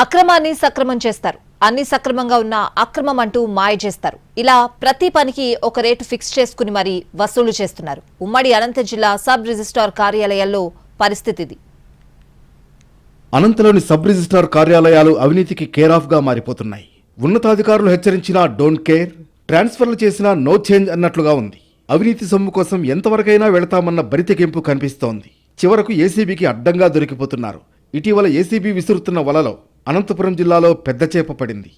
అక్రమాన్ని సక్రమం చేస్తారు. అన్ని సక్రమంగా ఉన్న అక్రమం అంటూ మాయ చేస్తారు. ఇలా ప్రతి పనికి ఒక రేటు ఫిక్స్ చేసుకుని మరీ వసూలు చేస్తున్నారు. ఉమ్మడి అనంత జిల్లా సబ్ రిజిస్ట్రార్ కార్యాలయాల్లో పరిస్థితి ఇది. అనంతలోని సబ్ రిజిస్ట్రార్ కార్యాలయాలు అవినీతికి కేర్ ఆఫ్ గా మారిపోతున్నాయి. ఉన్నతాధికారులు హెచ్చరించినా డోంట్ కేర్, ట్రాన్స్ఫర్లు చేసినా నో చేంజ్ అన్నట్లుగా ఉంది. అవినీతి సొమ్ము కోసం ఎంతవరకైనా వెళతామన్న బరితెగింపు కనిపిస్తోంది. చివరకు ఏసీబీకి అడ్డంగా దొరికిపోతున్నారు. ఇటీవల ఏసీబీ విసురుతున్న వలలో అనంతపురం జిల్లాలో పెద్ద చేప పడింది.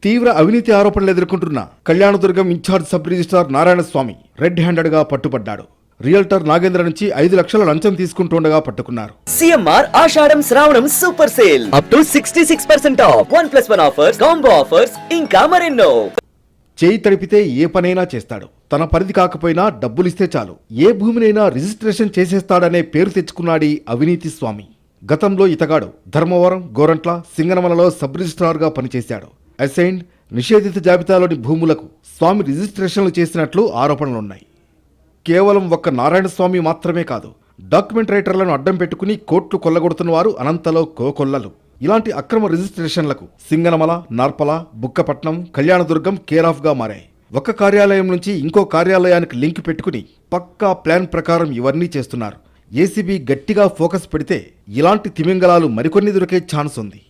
తీవ్ర అవినీతి ఆరోపణలు ఎదుర్కొంటున్న Kalyanadurgam incharge sub registrar Narayanaswamy red handed గా పట్టుబడ్డాడు. రియల్టర్ నాగేంద్ర నుంచి 5 లక్షల లంచం తీసుకుంటుండగా పట్టుకున్నారు. సిఎంఆర్ ఆషాఢం శ్రావణం super sale up to 66% of 1+1 offers, combo offers, ఇంకా మరెన్నో. చేయి తడిపితే ఏ పనైనా చేస్తాడు. తన పరిధి కాకపోయినా డబ్బులిస్తే చాలు ఏ భూమినైనా రిజిస్ట్రేషన్ చేసేస్తాడనే పేరు తెచ్చుకున్నాడీ అవినీతి స్వామి. గతంలో ఇతగాడు ధర్మవరం, గోరంట్ల, సింగనమలలో సబ్ రిజిస్ట్రార్గా పనిచేశాడు. అసైన్డ్, నిషేధిత జాబితాలోని భూములకు స్వామి రిజిస్ట్రేషన్లు చేసినట్లు ఆరోపణలున్నాయి. కేవలం ఒక్క నారాయణస్వామి మాత్రమే కాదు, డాక్యుమెంట్ రైటర్లను అడ్డం పెట్టుకుని కోట్లు కొల్లగొడుతున్న వారు అనంతలో కోకొల్లలు. ఇలాంటి అక్రమ రిజిస్ట్రేషన్లకు సింగనమల, నార్పల, బుక్కపట్నం, కళ్యాణదుర్గం కేర్ ఆఫ్ గా మారాయి. ఒక కార్యాలయం నుంచి ఇంకో కార్యాలయానికి లింక్ పెట్టుకుని పక్కా ప్లాన్ ప్రకారం ఇవన్నీ చేస్తున్నారు. ఏసీబీ గట్టిగా ఫోకస్ పెడితే ఇలాంటి తిమింగలాలు మరికొన్ని దొరికే ఛాన్స్ ఉంది.